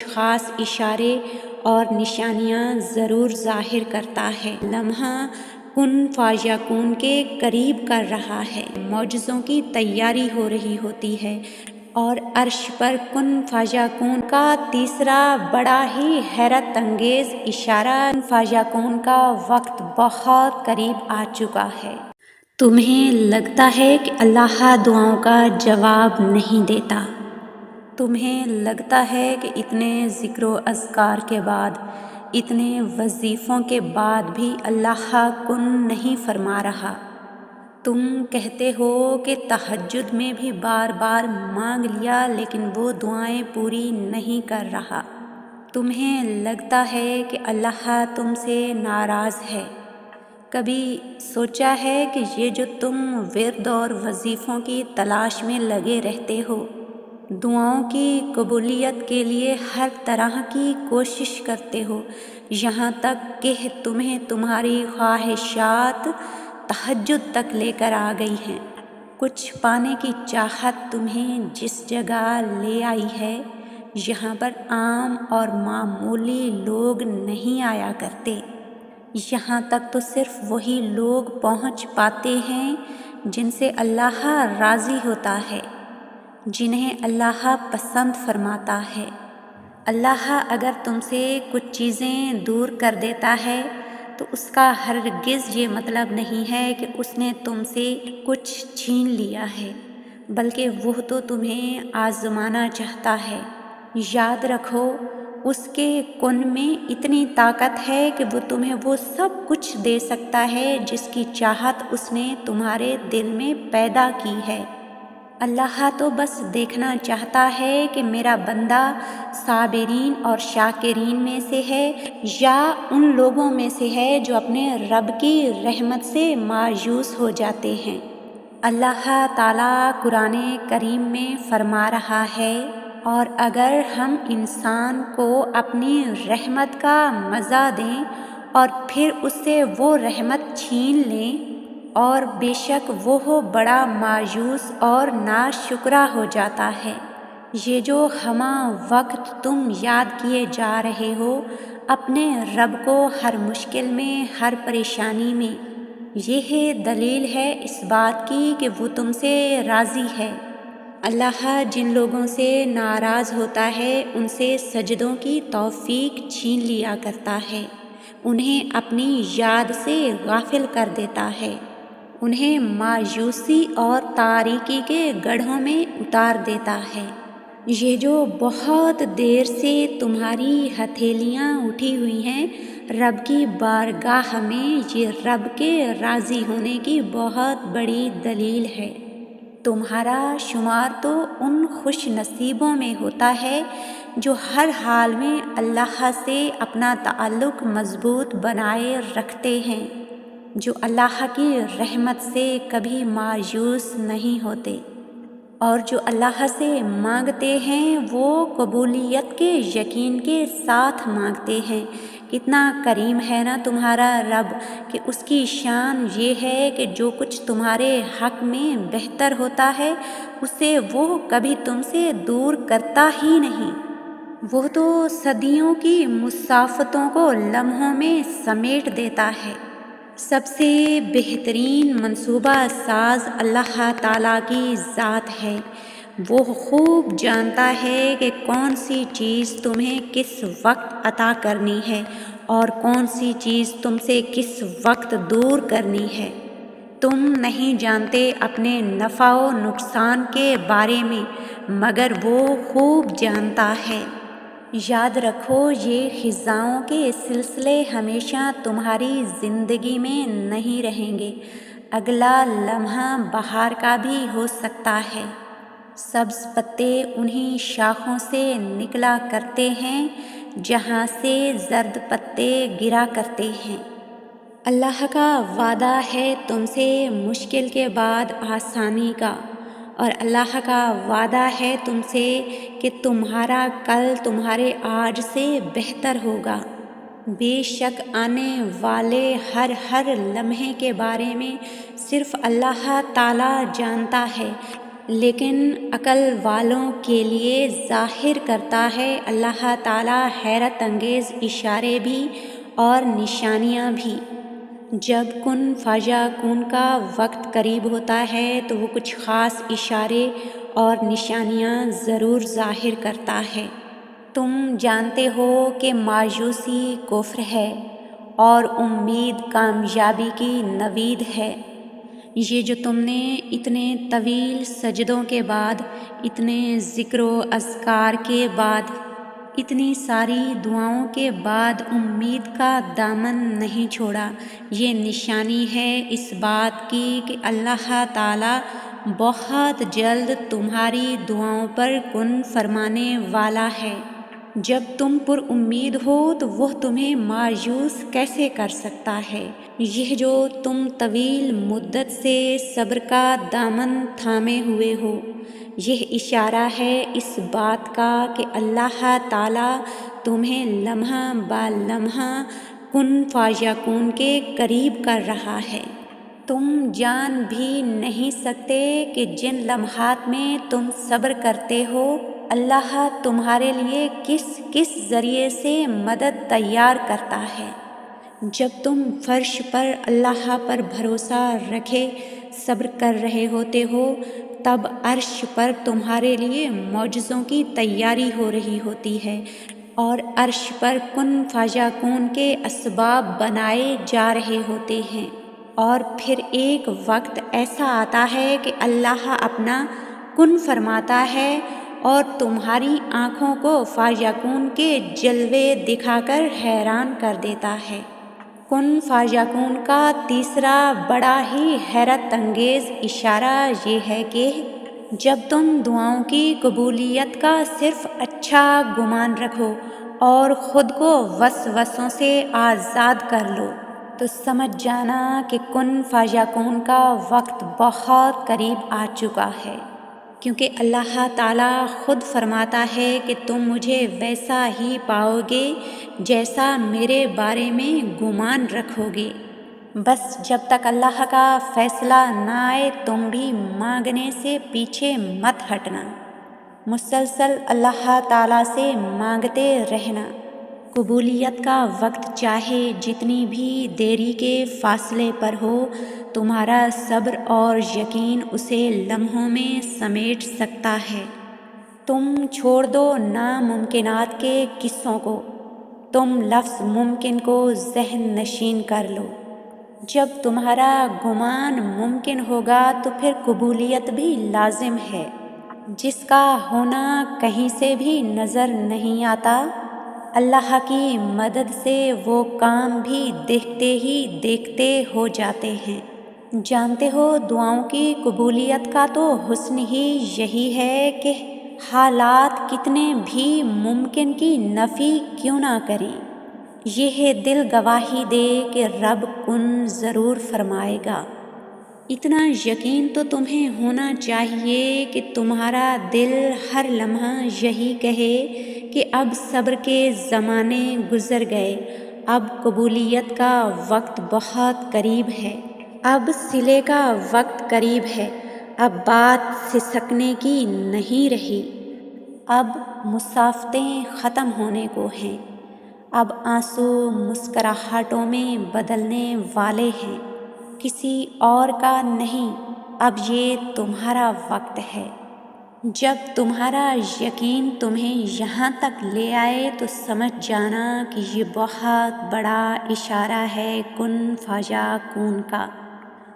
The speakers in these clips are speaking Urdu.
خاص اشارے اور نشانیاں ضرور ظاہر کرتا ہے۔ لمحہ کن فیکون کے قریب کر رہا ہے، معجزوں کی تیاری ہو رہی ہوتی ہے، اور عرش پر کن فیکون کا تیسرا بڑا ہی حیرت انگیز اشارہ کن فیکون کا وقت بہت قریب آ چکا ہے۔ تمہیں لگتا ہے کہ اللہ دعاؤں کا جواب نہیں دیتا؟ تمہیں لگتا ہے کہ اتنے ذکر و اذکار کے بعد، اتنے وظیفوں کے بعد بھی اللہ کن نہیں فرما رہا؟ تم کہتے ہو کہ تہجد میں بھی بار بار مانگ لیا لیکن وہ دعائیں پوری نہیں کر رہا۔ تمہیں لگتا ہے کہ اللہ تم سے ناراض ہے؟ کبھی سوچا ہے کہ یہ جو تم ورد اور وظیفوں کی تلاش میں لگے رہتے ہو، دعاؤں کی قبولیت کے لیے ہر طرح کی کوشش کرتے ہو، یہاں تک کہ تمہیں تمہاری خواہشات تہجد تک لے کر آ گئی ہیں؟ کچھ پانے کی چاہت تمہیں جس جگہ لے آئی ہے، یہاں پر عام اور معمولی لوگ نہیں آیا کرتے، یہاں تک تو صرف وہی لوگ پہنچ پاتے ہیں جن سے اللہ راضی ہوتا ہے، جنہیں اللہ پسند فرماتا ہے۔ اللہ اگر تم سے کچھ چیزیں دور کر دیتا ہے تو اس کا ہرگز یہ مطلب نہیں ہے کہ اس نے تم سے کچھ چھین لیا ہے، بلکہ وہ تو تمہیں آزمانا چاہتا ہے۔ یاد رکھو، اس کے کن میں اتنی طاقت ہے کہ وہ تمہیں وہ سب کچھ دے سکتا ہے جس کی چاہت اس نے تمہارے دل میں پیدا کی ہے۔ اللہ تو بس دیکھنا چاہتا ہے کہ میرا بندہ صابرین اور شاکرین میں سے ہے یا ان لوگوں میں سے ہے جو اپنے رب کی رحمت سے مایوس ہو جاتے ہیں۔ اللہ تعالیٰ قرآن کریم میں فرما رہا ہے، اور اگر ہم انسان کو اپنی رحمت کا مزہ دیں اور پھر اس سے وہ رحمت چھین لیں، اور بے شک وہ بڑا مایوس اور ناشکرا ہو جاتا ہے۔ یہ جو ہمہ وقت تم یاد کیے جا رہے ہو اپنے رب کو ہر مشکل میں، ہر پریشانی میں، یہ دلیل ہے اس بات کی کہ وہ تم سے راضی ہے۔ اللہ جن لوگوں سے ناراض ہوتا ہے ان سے سجدوں کی توفیق چھین لیا کرتا ہے، انہیں اپنی یاد سے غافل کر دیتا ہے، انہیں مایوسی اور تاریکی کے گڑھوں میں اتار دیتا ہے۔ یہ جو بہت دیر سے تمہاری ہتھیلیاں اٹھی ہوئی ہیں رب کی بارگاہ میں، یہ رب کے راضی ہونے کی بہت بڑی دلیل ہے۔ تمہارا شمار تو ان خوش نصیبوں میں ہوتا ہے جو ہر حال میں اللہ سے اپنا تعلق مضبوط بنائے رکھتے ہیں، جو اللہ کی رحمت سے کبھی مایوس نہیں ہوتے، اور جو اللہ سے مانگتے ہیں وہ قبولیت کے یقین کے ساتھ مانگتے ہیں۔ کتنا کریم ہے نا تمہارا رب کہ اس کی شان یہ ہے کہ جو کچھ تمہارے حق میں بہتر ہوتا ہے اسے وہ کبھی تم سے دور کرتا ہی نہیں۔ وہ تو صدیوں کی مسافتوں کو لمحوں میں سمیٹ دیتا ہے۔ سب سے بہترین منصوبہ ساز اللہ تعالیٰ کی ذات ہے۔ وہ خوب جانتا ہے کہ کون سی چیز تمہیں کس وقت عطا کرنی ہے اور کون سی چیز تم سے کس وقت دور کرنی ہے۔ تم نہیں جانتے اپنے نفع و نقصان کے بارے میں، مگر وہ خوب جانتا ہے۔ یاد رکھو، یہ خزاؤں کے سلسلے ہمیشہ تمہاری زندگی میں نہیں رہیں گے، اگلا لمحہ بہار کا بھی ہو سکتا ہے۔ سبز پتے انہی شاخوں سے نکلا کرتے ہیں جہاں سے زرد پتے گرا کرتے ہیں۔ اللہ کا وعدہ ہے تم سے مشکل کے بعد آسانی کا، اور اللہ کا وعدہ ہے تم سے کہ تمہارا کل تمہارے آج سے بہتر ہوگا۔ بے شک آنے والے ہر لمحے کے بارے میں صرف اللہ تعالیٰ جانتا ہے۔ لیکن عقل والوں کے لیے ظاہر کرتا ہے اللہ تعالیٰ حیرت انگیز اشارے بھی اور نشانیاں بھی۔ جب کن فیکون کا وقت قریب ہوتا ہے تو وہ کچھ خاص اشارے اور نشانیاں ضرور ظاہر کرتا ہے۔ تم جانتے ہو کہ مایوسی کفر ہے اور امید کامیابی کی نوید ہے۔ یہ جو تم نے اتنے طویل سجدوں کے بعد، اتنے ذکر و اذکار کے بعد، اتنی ساری دعاؤں کے بعد امید کا دامن نہیں چھوڑا، یہ نشانی ہے اس بات کی کہ اللہ تعالیٰ بہت جلد تمہاری دعاؤں پر کن فرمانے والا ہے۔ جب تم پر امید ہو تو وہ تمہیں مایوس کیسے کر سکتا ہے؟ یہ جو تم طویل مدت سے صبر کا دامن تھامے ہوئے ہو، یہ اشارہ ہے اس بات کا کہ اللہ تعالیٰ تمہیں لمحہ با لمحہ کن فیکون کے قریب کر رہا ہے۔ تم جان بھی نہیں سکتے کہ جن لمحات میں تم صبر کرتے ہو اللہ تمہارے لیے کس کس ذریعے سے مدد تیار کرتا ہے۔ جب تم فرش پر اللہ پر بھروسہ رکھے صبر کر رہے ہوتے ہو تب عرش پر تمہارے لیے معجزوں کی تیاری ہو رہی ہوتی ہے اور عرش پر کن فیکون کے اسباب بنائے جا رہے ہوتے ہیں، اور پھر ایک وقت ایسا آتا ہے کہ اللہ اپنا کن فرماتا ہے اور تمہاری آنکھوں کو فیکون کے جلوے دکھا کر حیران کر دیتا ہے۔ کن فیکون کا تیسرا بڑا ہی حیرت انگیز اشارہ یہ ہے کہ جب تم دعاؤں کی قبولیت کا صرف اچھا گمان رکھو اور خود کو وسوسوں سے آزاد کر لو تو سمجھ جانا کہ کن فیکون کا وقت بہت قریب آ چکا ہے، کیونکہ اللہ تعالیٰ خود فرماتا ہے کہ تم مجھے ویسا ہی پاؤ گے جیسا میرے بارے میں گمان رکھو گے۔ بس جب تک اللہ کا فیصلہ نہ آئے تم بھی مانگنے سے پیچھے مت ہٹنا، مسلسل اللہ تعالیٰ سے مانگتے رہنا۔ قبولیت کا وقت چاہے جتنی بھی دیری کے فاصلے پر ہو، تمہارا صبر اور یقین اسے لمحوں میں سمیٹ سکتا ہے۔ تم چھوڑ دو ناممکنات کے قصوں کو، تم لفظ ممکن کو ذہن نشین کر لو۔ جب تمہارا گمان ممکن ہوگا تو پھر قبولیت بھی لازم ہے، جس کا ہونا کہیں سے بھی نظر نہیں آتا۔ اللہ کی مدد سے وہ کام بھی دیکھتے ہی دیکھتے ہو جاتے ہیں۔ جانتے ہو دعاؤں کی قبولیت کا تو حسن ہی یہی ہے کہ حالات کتنے بھی ممکن کی نفی کیوں نہ کریں، یہ دل گواہی دے کہ رب کن ضرور فرمائے گا۔ اتنا یقین تو تمہیں ہونا چاہیے کہ تمہارا دل ہر لمحہ یہی کہے کہ اب صبر کے زمانے گزر گئے، اب قبولیت کا وقت بہت قریب ہے، اب صلے کا وقت قریب ہے، اب بات سسکنے کی نہیں رہی، اب مسافتیں ختم ہونے کو ہیں، اب آنسو مسکراہٹوں میں بدلنے والے ہیں، کسی اور کا نہیں، اب یہ تمہارا وقت ہے۔ جب تمہارا یقین تمہیں یہاں تک لے آئے تو سمجھ جانا کہ یہ بہت بڑا اشارہ ہے کن فیکون کا۔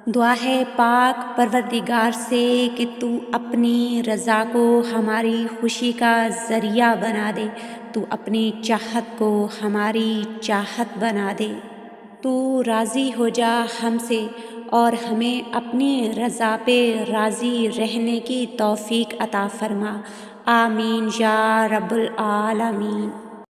دعا ہے پاک پروردگار سے کہ تو اپنی رضا کو ہماری خوشی کا ذریعہ بنا دے، تو اپنی چاہت کو ہماری چاہت بنا دے، تو راضی ہو جا ہم سے اور ہمیں اپنی رضا پہ راضی رہنے کی توفیق عطا فرما۔ آمین یا رب العالمین۔